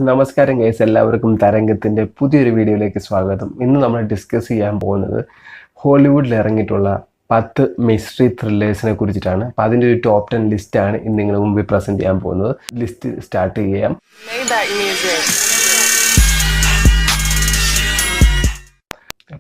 നമസ്കാരം ഗൈസ്, എല്ലാവർക്കും തരംഗത്തിൻ്റെ പുതിയൊരു വീഡിയോയിലേക്ക് സ്വാഗതം. ഇന്ന് നമ്മൾ ഡിസ്കസ് ചെയ്യാൻ പോകുന്നത് ഹോളിവുഡിൽ ഇറങ്ങിയിട്ടുള്ള 10 മിസ്റ്ററി ത്രില്ലേഴ്സിനെ കുറിച്ചിട്ടാണ്. അപ്പോൾ അതിൻ്റെ ഒരു ടോപ്പ് 10 ലിസ്റ്റാണ് ഇന്ന് നിങ്ങളുടെ മുമ്പിൽ പ്രസൻറ്റ് ചെയ്യാൻ പോകുന്നത്. ലിസ്റ്റ് സ്റ്റാർട്ട് ചെയ്യാം.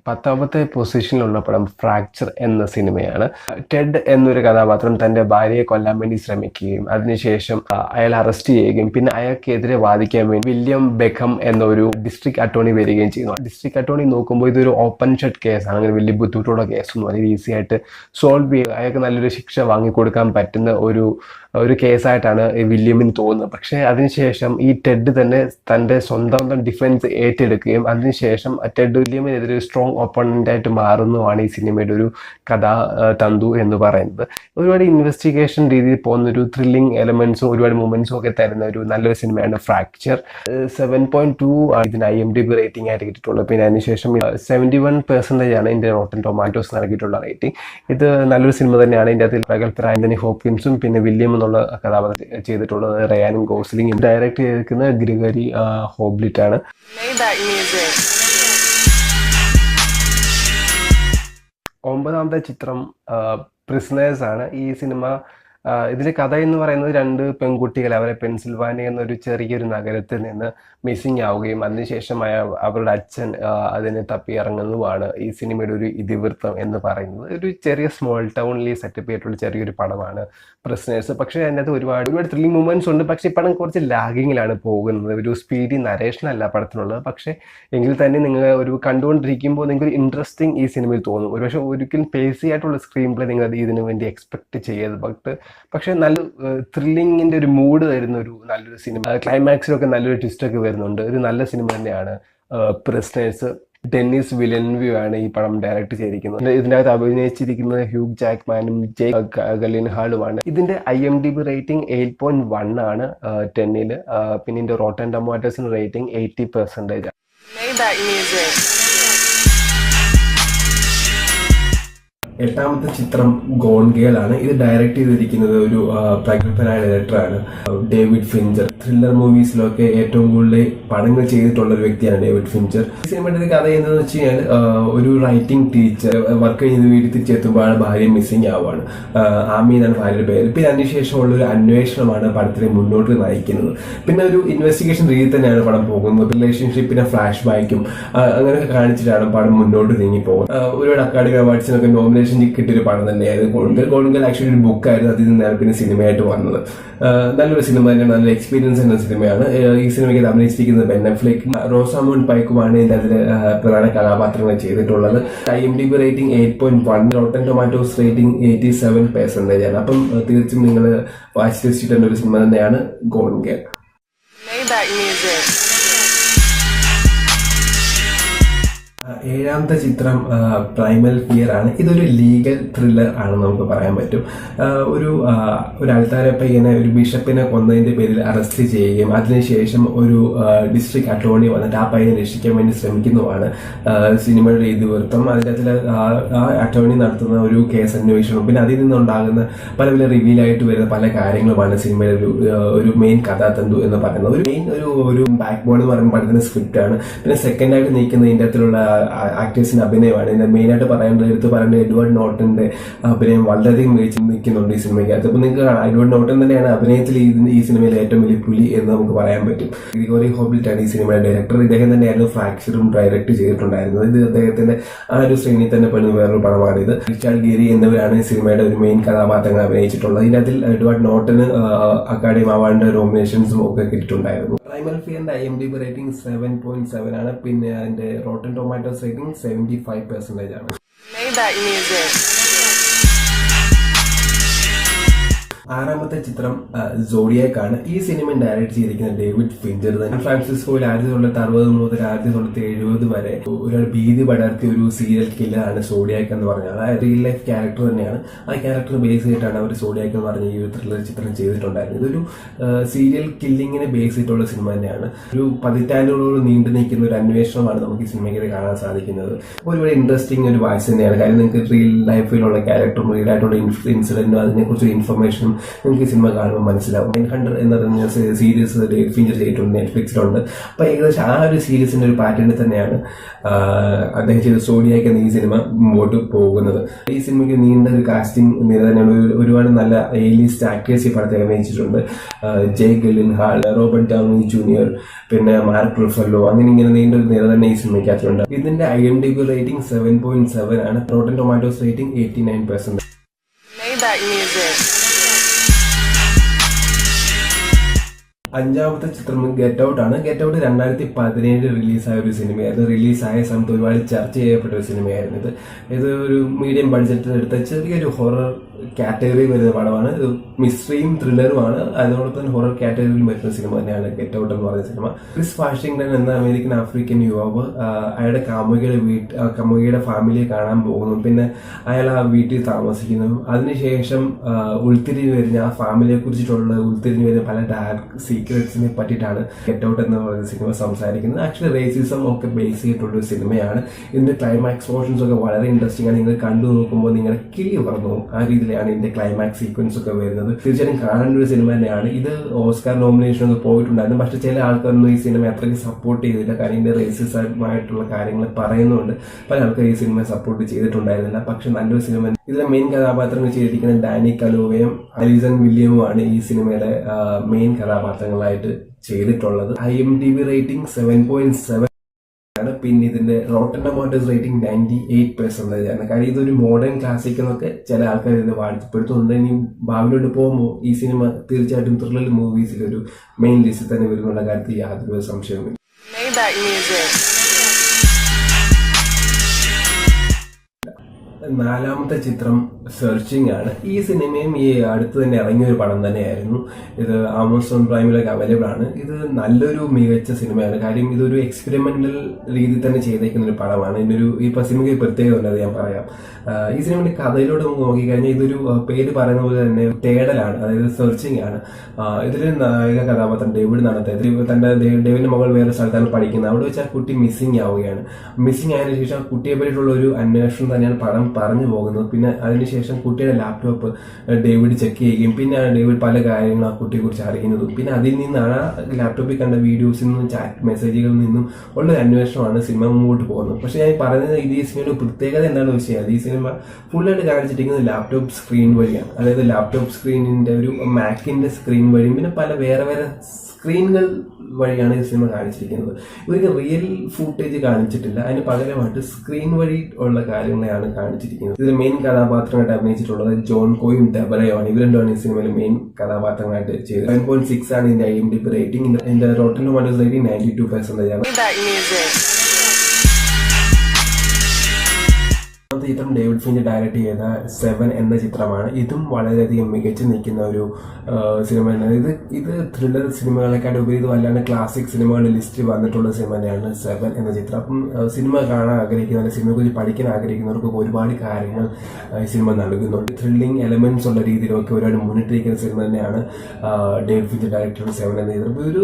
പത്താമത്തെ പൊസിഷനിലുള്ള പടം ഫ്രാക്ചർ എന്ന സിനിമയാണ്. ടെഡ് എന്നൊരു കഥാപാത്രം തൻ്റെ ഭാര്യയെ കൊല്ലാൻ വേണ്ടി ശ്രമിക്കുകയും അതിനുശേഷം അയാൾ അറസ്റ്റ് ചെയ്യുകയും പിന്നെ അയാൾക്കെതിരെ വാദിക്കാൻ വേണ്ടി വില്യം ബെക്കം എന്നൊരു ഡിസ്ട്രിക്ട് അറ്റോർണി വരികയും ചെയ്യുന്നു. ഡിസ്ട്രിക്ട് അറ്റോർണി നോക്കുമ്പോൾ ഇതൊരു ഓപ്പൺ ഷട്ട് കേസാണ്. അങ്ങനെ വലിയ ബുദ്ധിമുട്ടുള്ള കേസൊന്നും വളരെ ഈസി ആയിട്ട് സോൾവ് ചെയ്യുക, അയാൾക്ക് നല്ലൊരു ശിക്ഷ വാങ്ങിക്കൊടുക്കാൻ പറ്റുന്ന ഒരു കേസായിട്ടാണ് വില്യമിന് തോന്നുന്നത്. പക്ഷേ അതിനുശേഷം ഈ ടെഡ് തന്നെ തൻ്റെ സ്വന്തം ഡിഫൻസ് ഏറ്റെടുക്കുകയും അതിനുശേഷം ടെഡ് വില്യമിനെതിരെ സ്ട്രോങ് ഓപ്പണൻ്റ് ആയിട്ട് മാറുന്നതാണ് ഈ സിനിമയുടെ ഒരു കഥാ തന്തു എന്ന് പറയുന്നത്. ഒരുപാട് ഇൻവെസ്റ്റിഗേഷൻ രീതിയിൽ പോകുന്ന ഒരു ത്രില്ലിംഗ് എലമെന്റ്സും ഒരുപാട് മൂമെന്റ്സും ഒക്കെ തരുന്ന ഒരു നല്ലൊരു സിനിമയാണ് ഫ്രാക്ചർ. 7.2 ഇതിന് IMDb റേറ്റിംഗ് ആയിട്ട് കിട്ടിയിട്ടുള്ളത്. പിന്നെ അതിനുശേഷം 71% ആണ് ഇതിൻ്റെ റോട്ടൻ ടൊമാറ്റോസ് നൽകിയിട്ടുള്ള റേറ്റിംഗ്. ഇത് നല്ലൊരു സിനിമ തന്നെയാണ്. ഇതിൻ്റെ അതിൽ പ്രഗത്ഭരായ ആന്റണി ഹോപ്കിൻസും പിന്നെ വില്യം എന്നുള്ള കഥാപാത്രം ചെയ്തിട്ടുള്ളത് റയാനും ഗോസ്ലിംഗും. ഡയറക്റ്റ് ചെയ്തിരിക്കുന്നത് ഗ്രിഗറി ഹോബ്ലിറ്റ് ആണ്. ഒമ്പതാമത്തെ ചിത്രം പ്രിസണേഴ്സ് ആണ്. ഈ സിനിമ ഇതിലെ കഥ എന്ന് പറയുന്നത് 2 പെൺകുട്ടികൾ അവരെ പെൻസിൽവാനിയ എന്നൊരു ചെറിയൊരു നഗരത്തിൽ നിന്ന് മിസ്സിങ് ആവുകയും അതിനുശേഷം അവരുടെ അച്ഛൻ അതിനെ തപ്പി ഇറങ്ങുന്നതുമാണ് ഈ സിനിമയുടെ ഒരു ഇതിവൃത്തം എന്ന് പറയുന്നത്. ഒരു ചെറിയ സ്മോൾ ടൗണിൽ സെറ്റപ്പ് ചെയ്തിട്ടുള്ള ചെറിയൊരു പടമാണ് പ്രിസണേഴ്സ്. പക്ഷേ അതിനകത്ത് ഒരുപാട് ത്രില്ലിംഗ് മൂമെന്റ്സ് ഉണ്ട്. പക്ഷേ ഈ പടം കുറച്ച് ലാഗിങ്ങിലാണ് പോകുന്നത്. ഒരു സ്പീഡി നരേഷനല്ല പടത്തിനുള്ളത്. പക്ഷേ എങ്കിൽ തന്നെ നിങ്ങൾ ഒരു കണ്ടുകൊണ്ടിരിക്കുമ്പോൾ നിങ്ങൾക്ക് ഇൻട്രസ്റ്റിംഗ് ഈ സിനിമയിൽ തോന്നും. ഒരുപക്ഷെ ഒരിക്കലും പേസി ആയിട്ടുള്ള സ്ക്രീൻ പ്ലേ നിങ്ങൾ ഇതിനു വേണ്ടി എക്സ്പെക്ട് ചെയ്യരുത്. പക്ഷേ നല്ല ത്രില്ലിങ്ങിൻ്റെ ഒരു മൂഡ് തരുന്ന ഒരു നല്ലൊരു സിനിമ. ക്ലൈമാക്സിലൊക്കെ നല്ലൊരു ട്വിസ്റ്റൊക്കെ വരുന്നുണ്ട്. ഒരു നല്ല സിനിമ തന്നെയാണ് പ്രിസണേഴ്സ്. ഡെന്നിസ് വില്ലൻവ്യൂ ആണ് ഈ പടം ഡയറക്റ്റ് ചെയ്തിരിക്കുന്നത്. ഇതിനകത്ത് അഭിനയിച്ചിരിക്കുന്നത് ഹ്യൂഗ് ജാക്ക്മാനും ജേക്ക് ഗലിൻഹാളുമാണ്. ഇതിന്റെ IMDb റേറ്റിംഗ് 8.1 ആണ് 10ൽ. പിന്നെ ഇതിന്റെ റോട്ടൻ ടൊമാറ്റോസിന് റേറ്റിംഗ് 80%. എട്ടാമത്തെ ചിത്രം ഗോൺ ഗേൾ ആണ്. ഇത് ഡയറക്റ്റ് ചെയ്തിരിക്കുന്നത് ഒരു പ്രഗത്ഭനായ ഡയറക്ടറാണ്, ഡേവിഡ് ഫിഞ്ചർ. ത്രില്ലർ മൂവീസിലൊക്കെ ഏറ്റവും കൂടുതൽ പടങ്ങൾ ചെയ്തിട്ടുള്ള ഒരു വ്യക്തിയാണ് ഡേവിഡ് ഫിഞ്ചർ. ഈ സിനിമയുടെ കഥ എന്താണെന്ന് വെച്ച് കഴിഞ്ഞാൽ ഒരു റൈറ്റിംഗ് ടീച്ചർ വർക്ക് കഴിഞ്ഞ് വീട്ടിൽ തിരിച്ചെത്തുമ്പോൾ ഭാര്യ മിസ്സിംഗ് ആവുകയാണ്. ആമി എന്നാണ് ഭാര്യയുടെ പേര്. പിന്നെ അതിനുശേഷമുള്ള ഒരു അന്വേഷണമാണ് പടത്തിനെ മുന്നോട്ട് നയിക്കുന്നത്. പിന്നെ ഒരു ഇൻവെസ്റ്റിഗേഷൻ രീതി തന്നെയാണ് പടം പോകുന്നത്. റിലേഷൻഷിപ്പിനെ ഫ്ലാഷ് ബാക്കും അങ്ങനെയൊക്കെ കാണിച്ചിട്ടാണ് പടം മുന്നോട്ട് നീങ്ങി പോകുന്നത്. ഒരുപാട് അക്കാഡമി അവാർഡ്സിനൊക്കെ നോമിനേഷൻ കിട്ടിയൊരു പടം തന്നെയായിരുന്നു. ഗോൾഗൽ ആക്ച്വലി ഒരു ബുക്കായിരുന്നു. അതിൽ നിന്നാണ് പിന്നെ സിനിമയായിട്ട് വന്നത്. നല്ലൊരു സിനിമ തന്നെയാണ്, നല്ല എക്സ്പീരിയൻസ് എന്ന സിനിമയാണ്. ഈ സിനിമയ്ക്ക് അഭിനയിച്ചിരിക്കുന്നത് ബെൻ അഫ്ലെക്, റോസാമോൻ പൈക്കുമാണ് ഇതിന്റെ അതിൽ പ്രധാന കഥാപാത്രങ്ങൾ ചെയ്തിട്ടുള്ളത്. IMDb rating 8.1, rotten tomatoes rating 87% ആണ്. അപ്പം തീർച്ചയായും നിങ്ങൾ വാച്ച് ലിസ്റ്റിൽ ഒരു സിനിമ തന്നെയാണ് ഗോൺ ഗേൾ. ഏഴാമത്തെ ചിത്രം പ്രൈമൽ ഫിയർ ആണ്. ഇതൊരു ലീഗൽ ത്രില്ലർ ആണെന്ന് നമുക്ക് പറയാൻ പറ്റും. ഒരു ആൾക്കാരെ പയ്യനെ ഒരു ബിഷപ്പിനെ കൊന്നതിന്റെ പേരിൽ അറസ്റ്റ് ചെയ്യുകയും അതിനുശേഷം ഒരു ഡിസ്ട്രിക്ട് അറ്റോർണി വന്നിട്ട് ആ പയ്യനെ രക്ഷിക്കാൻ വേണ്ടി ശ്രമിക്കുന്നതുമാണ് സിനിമയുടെ ഇതിവൃത്തം. അതിനകത്ത് ആ അറ്റോർണി നടത്തുന്ന ഒരു കേസ് അന്വേഷണം പിന്നെ അതിൽ നിന്നുണ്ടാകുന്ന പല റിവീലായിട്ട് വരുന്ന പല കാര്യങ്ങളുമാണ് സിനിമയുടെ ഒരു മെയിൻ കഥാതന്തു എന്ന് പറയുന്നത്. ഒരു മെയിൻ ഒരു ബാക്ക് ബോൺ എന്ന് പറയുന്ന പടത്തിന്റെ സ്ക്രിപ്റ്റ് ആണ്. പിന്നെ സെക്കൻഡായിട്ട് നീക്കുന്ന ഇതിൻ്റെ അകത്തുള്ള ആക്ടേഴ്സിന്റെ അഭിനയമാണ്. ഇതിന്റെ മെയിനായിട്ട് പറയേണ്ടത് എഡ്വേർഡ് നോർട്ടന്റെ അഭിനയം വളരെയധികം മികച്ച് നിൽക്കുന്നുണ്ട് ഈ സിനിമയ്ക്കകത്ത്. അപ്പൊ നിങ്ങൾക്ക് കാണാം, എഡ്വേർഡ് നോർട്ടൻ തന്നെയാണ് അഭിനയത്തിൽ ഈ സിനിമയിലെ ഏറ്റവും വലിയ പുലി എന്ന് നമുക്ക് പറയാൻ പറ്റും. ഗ്രിഗോറി ഹോബ്ലിറ്റ് ആണ് ഈ സിനിമയുടെ ഡയറക്ടർ. ഇദ്ദേഹം തന്നെയായിരുന്നു ഫ്രാക്ചറും ഡയറക്ട് ചെയ്തിട്ടുണ്ടായിരുന്നത്. ഇത് അദ്ദേഹത്തിന്റെ ആ ഒരു ശ്രേണിയിൽ തന്നെ പെടുന്ന വേറൊരു പടമാണിത്. റിച്ചാർഡ് ഗേരി എന്നിവരാണ് ഈ സിനിമയുടെ ഒരു മെയിൻ കഥാപാത്രങ്ങൾ അഭിനയിച്ചിട്ടുള്ളത്. ഇതിനകത്തിൽ എഡ്വേർഡ് നോർട്ടന് അക്കാഡമി അവാർഡിന്റെ നോമിനേഷൻസും ഒക്കെ കിട്ടിയിട്ടുണ്ടായിരുന്നു. പ്രൈമൽ ഫിയറിന്റെ IMDb റേറ്റിംഗ് 7.7 ആണ്. പിന്നെ അതിന്റെ റോട്ടൻ ടൊമാറ്റോസ് റേറ്റിംഗ് 75% ആണ്. ആറാമത്തെ ചിത്രം സോഡിയാക് ആണ്. ഈ സിനിമ ഡയറക്ട് ചെയ്തിരിക്കുന്ന ഡേവിഡ് ഫിഞ്ചർ തന്നെ. ഫ്രാൻസിസ്കോയിൽ 1960 മുതൽ 1970 വരെ ഒരാൾ ഭീതി പടർത്തിയ ഒരു സീരിയൽ കില്ലർ ആണ് സോഡിയാക് എന്ന് പറഞ്ഞാൽ. അതായത് റിയൽ ലൈഫ് ക്യാരക്ടർ തന്നെയാണ്. ആ ക്യാരക്ടർ ബേസ് ചെയ്തിട്ടാണ് അവർ സോഡിയാക് എന്ന് പറഞ്ഞ ഈ ഒരു ത്രില്ലർ ചിത്രം ചെയ്തിട്ടുണ്ടായിരുന്നത്. ഇതൊരു സീരിയൽ കില്ലിങ്ങിനെ ബേസ് ചെയ്തിട്ടുള്ള സിനിമ തന്നെയാണ്. ഒരു പതിറ്റാണ്ടുകളോട് നീണ്ടു നിൽക്കുന്ന ഒരു അന്വേഷണമാണ് നമുക്ക് ഈ സിനിമയ്ക്ക് കാണാൻ സാധിക്കുന്നത്. ഒരുപാട് ഇൻട്രസ്റ്റിംഗ് ഒരു വാച്ച് തന്നെയാണ്. കാര്യം നിങ്ങൾക്ക് റിയൽ ലൈഫിലുള്ള ക്യാരക്ടറും റിയൽ ആയിട്ടുള്ള ഇൻസിഡന്റും അതിനെക്കുറിച്ച് ഇൻഫർമേഷനും നിങ്ങൾക്ക് ഈ സിനിമ കാണുമ്പോൾ മനസ്സിലാവും. 900 എന്ന് പറഞ്ഞ സീരീസ് ഫീച്ചർ ചെയ്തിട്ടുണ്ട്, നെറ്റ്ഫ്ലിക്സിലുണ്ട്. അപ്പോൾ ഏകദേശം ആ ഒരു സീരീസിന്റെ ഒരു പാറ്റേണിൽ തന്നെയാണ് അദ്ദേഹം ചെയ്ത സോഡിയാക് എന്ന ഈ സിനിമ മുമ്പോട്ട് പോകുന്നത്. ഈ സിനിമയ്ക്ക് നീണ്ട ഒരു കാസ്റ്റിംഗ് നിര തന്നെയാണ്. ഒരുപാട് നല്ല എ-ലിസ്റ്റ് ആക്ടേഴ്സ് ഈ പടത്തിൽ അഭിനയിച്ചിട്ടുണ്ട്. ജയ് ഗില്ലിൻഹാൾ, റോബർട്ട് ഡൗണി ജൂനിയർ, പിന്നെ മാർക്ക് റുഫല്ലോ, അങ്ങനെ ഇങ്ങനെ നീണ്ട ഒരു നിര തന്നെ ഈ സിനിമയ്ക്കകത്തുണ്ട്. ഇതിന്റെ IMDb റേറ്റിംഗ് 7.7 ആണ്. Rotten tomatoes rating 89%. അഞ്ചാമത്തെ ചിത്രം ഗെറ്റ് ഔട്ട് ആണ്. ഗെറ്റ് ഔട്ട് 2017 റിലീസായ ഒരു സിനിമയായിരുന്നു. റിലീസായ സമയത്ത് ഒരുപാട് ചർച്ച ചെയ്യപ്പെട്ട ഒരു സിനിമയായിരുന്നു ഇത് ഒരു മീഡിയം ബഡ്ജറ്റിൽ എടുത്ത ചെറിയൊരു ഹൊറർ കാറ്റഗറി വരുന്ന പടമാണ്. മിസ്റ്ററിയും ത്രില്ലറുമാണ്. അതോടൊപ്പം തന്നെ ഹൊറർ കാറ്റഗറിയിൽ വരുന്ന സിനിമ തന്നെയാണ് ഗെറ്റ് ഔട്ട് എന്ന് പറയുന്ന സിനിമ. ക്രിസ് വാഷിംഗ്ടൺ എന്ന അമേരിക്കൻ ആഫ്രിക്കൻ യുവാവ് അയാളുടെ കാമുകിയുടെ ഫാമിലിയെ കാണാൻ പോകുന്നു. പിന്നെ അയാൾ ആ വീട്ടിൽ താമസിക്കുന്നു. അതിനുശേഷം ഉൾത്തിരിഞ്ഞു വരുന്ന ആ ഫാമിലിയെ കുറിച്ചിട്ടുള്ള ഉൾത്തിരിഞ്ഞു വരുന്ന പല ഡാർക്ക് സീക്രറ്റ്സിനെ പറ്റിയിട്ടാണ് ഗെറ്റ് ഔട്ട് എന്ന് പറയുന്ന സിനിമ സംസാരിക്കുന്നത്. ആക്ച്വലി റേസിസം ഒക്കെ ബേസ് ചെയ്തിട്ടുള്ള ഒരു സിനിമയാണ്. ഇതിന്റെ ക്ലൈമാക്സ് പോർഷൻസ് ഒക്കെ വളരെ ഇൻട്രസ്റ്റിംഗ് ആണ്. നിങ്ങൾ കണ്ടു നോക്കുമ്പോൾ നിങ്ങളുടെ കിളി പറഞ്ഞു ആ രീതിയിലാണ് ഇതിന്റെ ക്ലൈമാക്സ് സീക്വൻസ് ഒക്കെ വരുന്നത്. തീർച്ചയായും കാണേണ്ട ഒരു സിനിമ തന്നെയാണ്. ഇത് ഓസ്കാർ നോമിനേഷൻ ഒക്കെ പോയിട്ടുണ്ടായിരുന്നു. പക്ഷെ ചില ആൾക്കാരൊന്നും ഈ സിനിമ അത്രയ്ക്ക് സപ്പോർട്ട് ചെയ്തില്ല. കാരണം ഇതിന്റെ റേസിസമായിട്ടുള്ള കാര്യങ്ങൾ പറയുന്നുണ്ട്. പല ആൾക്കാർ ഈ സിനിമ സപ്പോർട്ട് ചെയ്തിട്ടുണ്ടായിരുന്നില്ല. പക്ഷെ നല്ലൊരു സിനിമ. ഇതിലെ മെയിൻ കഥാപാത്രങ്ങൾ ചെയ്തിരിക്കുന്നത് ഡാനി കലോവയും അലീസൺ വില്യമുമാണ് ഈ സിനിമയുടെ മെയിൻ കഥാപാത്രങ്ങളായിട്ട് ചെയ്തിട്ടുള്ളത്. IMDb റേറ്റിംഗ് 7.7 ആണ്. പിന്നെ ഇതിന്റെ റോട്ടൻ ടൊമാറ്റോസ് റേറ്റിംഗ് 98% ആണ്. കാര്യം ഇതൊരു മോഡേൺ ക്ലാസിക് എന്നൊക്കെ ചില ആൾക്കാർ ഇതിനെ വാഴ്ത്തപ്പെടുത്തുന്നുണ്ട്. ഇനി ഭാവിയിലോട്ട് പോകുമ്പോൾ ഈ സിനിമ തീർച്ചയായിട്ടും ത്രില്ലർ മൂവീസിൽ ഒരു മെയിൻ ലിസ്റ്റിൽ തന്നെ വരുന്നുള്ള കാര്യത്തിൽ യാതൊരു സംശയവുമില്ല. നാലാമത്തെ ചിത്രം സെർച്ചിങ് ആണ്. ഈ സിനിമയും ഈ അടുത്ത് തന്നെ ഇറങ്ങിയ ഒരു പടം തന്നെയായിരുന്നു. ഇത് ആമസോൺ പ്രൈമിലൊക്കെ അവൈലബിൾ ആണ്. ഇത് നല്ലൊരു മികച്ച സിനിമയാണ്. കാര്യം ഇതൊരു എക്സ്പെരിമെന്റൽ രീതിയിൽ തന്നെ ചെയ്തേക്കുന്ന ഒരു പടമാണ്. ഇപ്പൊ സിനിമയ്ക്ക് പ്രത്യേകത ഉണ്ട്, അത് ഞാൻ പറയാം. ഈ സിനിമയുടെ കഥയിലൂടെ നമുക്ക് നോക്കിക്കഴിഞ്ഞാൽ ഇതൊരു പേര് പറയുന്ന പോലെ തന്നെ തേടലാണ്, അതായത് സെർച്ചിങ് ആണ്. ഇതിൽ നായക കഥാപാത്രം ഡേവിഡ് നടത്തെ തന്റെ ഡേവിഡിന്റെ മകൾ വേറെ സ്ഥലത്താണ് പഠിക്കുന്നത്. അവിടെ വെച്ച് ആ കുട്ടി മിസ്സിംഗ് ആവുകയാണ്. മിസ്സിംഗ് ആയതിനു ശേഷം ആ കുട്ടിയെ പറ്റിയിട്ടുള്ള ഒരു അന്വേഷണം തന്നെയാണ് പടം പറഞ്ഞു പോകുന്നത്. പിന്നെ അതിനുശേഷം കുട്ടിയുടെ ലാപ്ടോപ്പ് ഡേവിഡ് ചെക്ക് ചെയ്യുകയും പിന്നെ ഡേവിഡ് പല കാര്യങ്ങളും ആ കുട്ടിയെ കുറിച്ച് അറിയുന്നതും പിന്നെ അതിൽ നിന്നാണ് ആ ലാപ്ടോപ്പിൽ കണ്ട വീഡിയോസിൽ നിന്നും ചാറ്റ് മെസ്സേജുകളിൽ നിന്നും ഉള്ള ഒരു അന്വേഷണമാണ് സിനിമ മുമ്പോട്ട് പോകുന്നത്. പക്ഷെ ഞാൻ പറയുന്നത് ഇത് ഈ സിനിമയുടെ പ്രത്യേകത എന്താണെന്ന് വെച്ചാൽ ഈ സിനിമ ഫുള്ളായിട്ട് കാണിച്ചിരിക്കുന്നത് ലാപ്ടോപ്പ് സ്ക്രീൻ വഴിയാണ്. അതായത് ലാപ്ടോപ്പ് സ്ക്രീനിന്റെ ഒരു മാക്കിന്റെ സ്ക്രീൻ വഴിയും പിന്നെ പല വേറെ വേറെ സ്ക്രീനുകൾ വഴിയാണ് ഈ സിനിമ കാണിച്ചിരിക്കുന്നത്. ഇവർക്ക് റിയൽ ഫൂട്ടേജ് കാണിച്ചിട്ടില്ല. അതിന് പകരമായിട്ട് സ്ക്രീൻ വഴി ഉള്ള കാര്യങ്ങളെയാണ് കാണിച്ചിരിക്കുന്നത്. ഇതിൽ മെയിൻ കഥാപാത്രമായിട്ട് അഭിനയിച്ചിട്ടുള്ളത് ജോൺ കോയും ഡെബറയുമാണ്. ഇവർ രണ്ടുമാണ് ഈ സിനിമയിൽ മെയിൻ കഥാപാത്രങ്ങളായിട്ട് ചെയ്തത്. 9.6 ആണ് ഇതിന്റെ IMDb റേറ്റിംഗ്. ഇതിന്റെ റോട്ടൻ ടൊമാറ്റോസ് റേറ്റിംഗ് 92% ആണ്. ചിത്രം ഡേവിഡ് ഫിഞ്ചർ ഡയറക്ട് ചെയ്ത 7 എന്ന ചിത്രമാണ്. ഇതും വളരെയധികം മികച്ചു നിൽക്കുന്ന ഒരു സിനിമ തന്നെയാണ്. ഇത് ത്രില്ലർ സിനിമകളെക്കാൾ ഉപരി ഇത് വല്ലാണ്ട് ക്ലാസിക് സിനിമകളുടെ ലിസ്റ്റിൽ വന്നിട്ടുള്ള സിനിമ തന്നെയാണ് 7 എന്ന ചിത്രം. അപ്പം സിനിമ കാണാൻ ആഗ്രഹിക്കുന്ന സിനിമയെ കുറിച്ച് പഠിക്കാൻ ആഗ്രഹിക്കുന്നവർക്ക് ഒരുപാട് കാര്യങ്ങൾ ഈ സിനിമ നൽകുന്നുണ്ട്. ത്രില്ലിംഗ് എലമെന്റ്സ് ഉള്ള രീതിയിലൊക്കെ ഒരുപാട് മുന്നിട്ടിരിക്കുന്ന സിനിമ തന്നെയാണ് ഡേവിഡ് ഫിഞ്ചർ ഡയറക്ട് ചെയ്ത 7 എന്ന ചിത്രം. ഒരു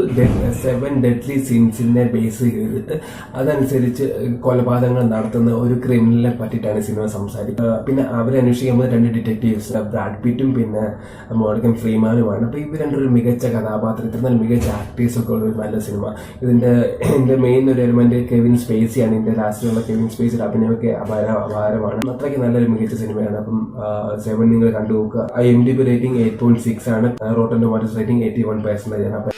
7 ഡെഡ്ലി സീൻസിനെ ബേസ് ചെയ്തിട്ട് അതനുസരിച്ച് കൊലപാതകങ്ങൾ നടത്തുന്ന ഒരു ക്രിമിനലിനെ പറ്റിയിട്ടാണ് സിനിമ സംസാരിക്കുക. പിന്നെ അവരെ അന്വേഷിക്കുമ്പോൾ 2 ഡിറ്റക്ടീവ്സ്, ബ്രാഡ് പിറ്റും പിന്നെ മോർഗൻ ഫ്രീമാനുമാണ്. അപ്പൊ ഇവർ രണ്ടൊരു മികച്ച കഥാപാത്രം, ഇത്ര നല്ല മികച്ച ആക്ടേഴ്സ് ഒക്കെ ഉള്ള ഒരു നല്ല സിനിമ. ഇതിന്റെ മെയിൻ ഒരു എലിമെന്റ് കെവിൻ സ്പേസിയാണ്. ഇതിന്റെ ലാസ്റ്റിലുള്ള കെവിൻ സ്പേസിയുടെ അഭിനയമൊക്കെ അപാരമാണ്. അത്രയ്ക്ക് നല്ലൊരു മികച്ച സിനിമയാണ്. അപ്പം 7 നിങ്ങൾ കണ്ടു നോക്കുക. IMDb റേറ്റിംഗ് 8.6 ആണ്. റോട്ടൻ ടൊമാറ്റോസ് റേറ്റിംഗ് 81% ആണ്.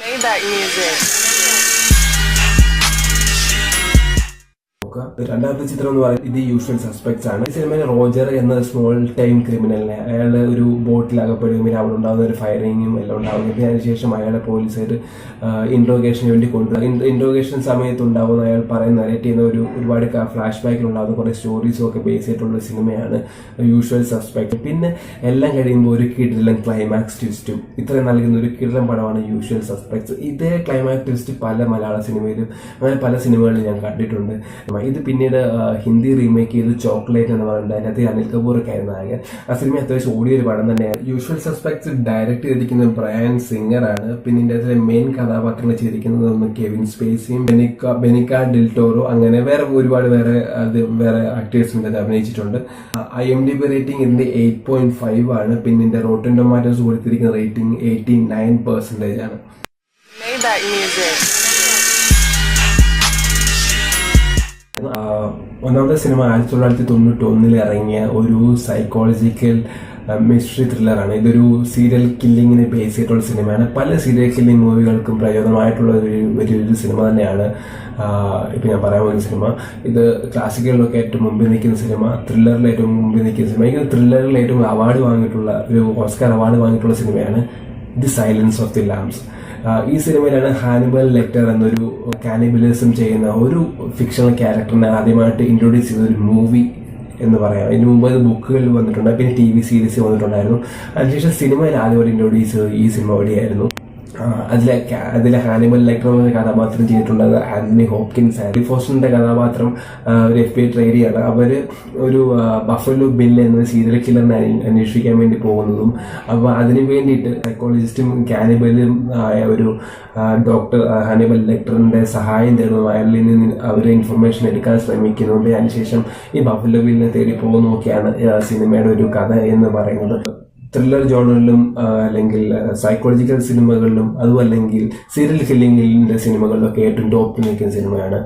രണ്ടാമത്തെ ചിത്രം എന്ന് പറയുന്നത് ഇത് യൂഷ്വൽ സസ്പെക്ട്സ് ആണ്. ഈ സിനിമയിൽ റോജർ എന്ന സ്മോൾ ടൈം ക്രിമിനലിനെ അയാളുടെ ഒരു ബോട്ടിൽ അകപ്പെടുകയും പിന്നെ അവിടെ ഉണ്ടാകുന്ന ഒരു ഫയറിങ്ങും എല്ലാം ഉണ്ടാകും. പിന്നെ അതിനുശേഷം അയാളെ പോലീസായിട്ട് ഇൻട്രോഗേഷന് വേണ്ടി കൊണ്ടുവരും. ഇൻട്രോഗേഷൻ സമയത്ത് ഉണ്ടാകുന്ന അയാൾ നരേറ്റ് ചെയ്യുന്ന ഒരുപാട് ഫ്ലാഷ് ബാക്കിൽ ഉണ്ടാകുന്ന കുറെ സ്റ്റോറീസും ഒക്കെ ബേസ് ചെയ്തിട്ടുള്ള സിനിമയാണ് യൂഷ്വൽ സസ്പെക്ട്. പിന്നെ എല്ലാം കഴിയുമ്പോൾ ഒരു കിടിലൻ ക്ലൈമാക്സ് ട്വിസ്റ്റും ഇത്രയും നൽകുന്ന ഒരു കിടിലൻ പടമാണ് യൂഷ്വൽ സസ്പെക്ട്സ്. ഇതേ ക്ലൈമാക്സ് ട്വിസ്റ്റ് പല മലയാള സിനിമയിലും അങ്ങനെ പല സിനിമകളിലും ഞാൻ കണ്ടിട്ടുണ്ട്. ഇത് പിന്നീട് ഹിന്ദി റീമേക്ക് ചെയ്ത് ചോക്ലേറ്റ് എന്ന് പറയുന്നത് അതിനകത്ത് അനിൽ കപൂർ ഒക്കെ ആയിരുന്നു നായകൻ. ആ സിനിമ അത്യാവശ്യം ഓടിയൊരു പടം തന്നെയാണ്. യൂഷ്വൽ സസ്പെക്ട്സ് ഡയറക്ട് ചെയ്തിരിക്കുന്നത് ബ്രയൻ സിംഗർ ആണ്. പിന്നെ ഇതിന്റെ മെയിൻ കഥാപാത്രങ്ങൾ ചെയ്തിരിക്കുന്നത് ഒന്ന് കെവിൻ സ്പേസിയും ബെനിക്ക ഡിൽ ടോറോ, അങ്ങനെ ഒരുപാട് വേറെ ആക്ടേഴ്സ് ഉണ്ട് അഭിനയിച്ചിട്ടുണ്ട്. IMDb റേറ്റിംഗ് ഇതിന്റെ 8.5 ആണ്. പിന്നെ ഇതിന്റെ റോട്ടൻ ടൊമാറ്റോസ് കൊടുത്തിരിക്കുന്ന റേറ്റിംഗ് 89% ആണ്. ഒന്നാമത്തെ സിനിമ 1991 ഇറങ്ങിയ ഒരു സൈക്കോളജിക്കൽ മിസ്റ്ററി ത്രില്ലറാണ്. ഇതൊരു സീരിയൽ കില്ലിങ്ങിനെ ബേസ് ചെയ്തിട്ടുള്ള സിനിമയാണ്. പല സീരിയൽ കില്ലിംഗ് മൂവികൾക്കും പ്രചോദനമായിട്ടുള്ള ഒരു സിനിമ തന്നെയാണ് ഇപ്പം ഞാൻ പറയാൻ പോകുന്ന സിനിമ. ഇത് ക്ലാസിക്കുകളിലൊക്കെ ഏറ്റവും മുമ്പിൽ നിൽക്കുന്ന സിനിമ, ത്രില്ലറിൽ ഏറ്റവും മുമ്പിൽ നിൽക്കുന്ന സിനിമ. ഇത് ത്രില്ലറിൽ ഏറ്റവും അവാർഡ് വാങ്ങിയിട്ടുള്ള ഒരു ഓസ്കാർ അവാർഡ് വാങ്ങിയിട്ടുള്ള സിനിമയാണ് the silence of the lamps. ഈ സിനിമയിലാണ് ഹാനിബൽ ലെക്ടർ എന്നൊരു കാനിബലിസം ചെയ്യുന്ന ഒരു ഫിക്ഷണൽ ക്യാരക്ടറിനെ ആദ്യമായിട്ട് ഇൻട്രൊഡ്യൂസ് ചെയ്ത ഒരു മൂവി എന്ന് പറയാം. ഇതിനു മുമ്പ് അത് ബുക്കുകളിൽ വന്നിട്ടുണ്ട്, പിന്നെ TV സീരീസ് വന്നിട്ടുണ്ടായിരുന്നു. അതിനുശേഷം സിനിമയിൽ ആദ്യമായിട്ട് ഇൻട്രൊഡ്യൂസ് ചെയ്തത് ഈ സിനിമ വഴിയായിരുന്നു. അതിലെ ഹാനിബൽ ലെക്ടർ എന്ന കഥാപാത്രം ചെയ്തിട്ടുള്ളത് ആന്റണി ഹോപ്കിൻസ്. ഹാരി ഫോസ്റ്ററിന്റെ കഥാപാത്രം ഒരു FBI ട്രെയിനിയാണ്. അവര് ഒരു ബഫലോ ബിൽ എന്ന സീരിയൽ കില്ലറിനെ അന്വേഷിക്കാൻ വേണ്ടി പോകുന്നതും, അപ്പൊ അതിനു വേണ്ടിയിട്ട് സൈക്കോളജിസ്റ്റും കാനിബലും ആയ ഒരു ഡോക്ടർ ഹാനിബൽ ലെക്ടറിന്റെ സഹായം തേടുന്നു. അയാളിൽ നിന്ന് അവര് ഇൻഫർമേഷൻ എടുക്കാൻ ശ്രമിക്കുന്നുണ്ട്. അതിനുശേഷം ഈ ബഫലോ ബില്ലിനെ തേടി പോകുന്നൊക്കെയാണ് സിനിമയുടെ ഒരു കഥ എന്ന് പറയുന്നത്. ത്രില്ലർ ജോണറിലും അല്ലെങ്കിൽ സൈക്കോളജിക്കൽ സിനിമകളിലും അതും അല്ലെങ്കിൽ സീരിയൽ കില്ലിംഗിന്റെ സിനിമകളിലൊക്കെ ഏറ്റവും ടോപ്പ് നിൽക്കുന്ന സിനിമയാണ്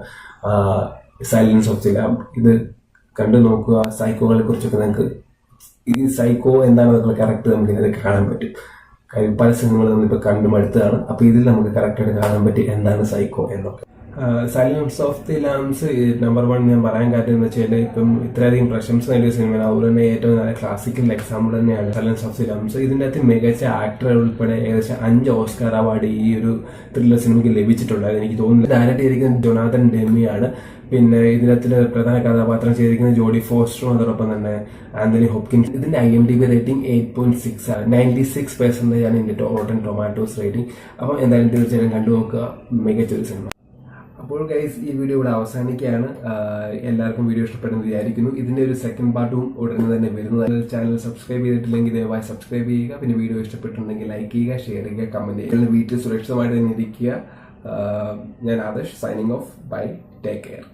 സൈലൻസ് ഓഫ് ദി ലാംബ്. ഇത് കണ്ടു നോക്കുക. സൈക്കോകളെ കുറിച്ചൊക്കെ നിങ്ങൾക്ക് ഈ സൈക്കോ എന്താണെന്നൊക്കെ കറക്റ്റ് നമുക്ക് ഇതിൽ കാണാൻ പറ്റും. പല സിനിമകളും നമ്മളിപ്പോൾ കണ്ടു മടുത്തതാണ്. അപ്പോൾ ഇതിൽ നമുക്ക് കറക്റ്റായിട്ട് കാണാൻ പറ്റി എന്താണ് സൈക്കോ എന്നൊക്കെ. Silence of the lamps number 1 ഞാൻ പറയാൻ കാര്യം എന്ന് വെച്ചാൽ ഇപ്പം ഇത്രയധികം പ്രശംസ നേടിയ സിനിമയാണ്. അതുപോലെ തന്നെ ഏറ്റവും നല്ല ക്ലാസിക്കൽ എക്സാമ്പിൾ തന്നെയാണ് സൈലൻസ് ഓഫ് ദി ലാംസ്. ഇതിൻ്റെ അകത്ത് മികച്ച ആക്ടർ ഉൾപ്പെടെ ഏകദേശം 5 ഓസ്കാർ അവാർഡ് ഈ ഒരു ത്രില്ലർ സിനിമയ്ക്ക് ലഭിച്ചിട്ടുള്ളത് എനിക്ക് തോന്നുന്നു. ഡയറക്റ്റ് ചെയ്തിരിക്കുന്നത് ജൊനാഥൻ ഡെമിയാണ്. പിന്നെ ഇതിനകത്ത് പ്രധാന കഥാപാത്രം ചെയ്തിരിക്കുന്നത് ജോഡി ഫോസ്റ്ററും അതോടൊപ്പം തന്നെ ആന്റണി ഹോപ്കിൻസ്. ഇതിന്റെ IMDb റേറ്റിംഗ് 8.6 ആണ്. 96% ആണ് ഇതിന്റെ റോട്ടൻ ടൊമാറ്റോസ് റേറ്റിംഗ്. അപ്പം എന്തായാലും തീർച്ചയായും കണ്ടു നോക്കുക, മികച്ചൊരു സിനിമ. അപ്പോൾ ഗൈസ്, ഈ വീഡിയോ ഇവിടെ അവസാനിക്കുകയാണ്. എല്ലാവർക്കും വീഡിയോ ഇഷ്ടപ്പെടുന്നു വിചാരിക്കുന്നു. ഇതിന്റെ ഒരു സെക്കൻഡ് പാർട്ടും ഉടനെ തന്നെ വരുന്നത്. ചാനൽ സബ്സ്ക്രൈബ് ചെയ്തിട്ടില്ലെങ്കിൽ ദയവായി സബ്സ്ക്രൈബ് ചെയ്യുക. പിന്നെ വീഡിയോ ഇഷ്ടപ്പെട്ടിട്ടുണ്ടെങ്കിൽ ലൈക്ക് ചെയ്യുക, ഷെയർ ചെയ്യുക, കമന്റ് ചെയ്യുക. വീട്ടിൽ സുരക്ഷിതമായിട്ട് തന്നെ ഇരിക്കുക. ഞാൻ Adarsh, signing off. Bye, take care.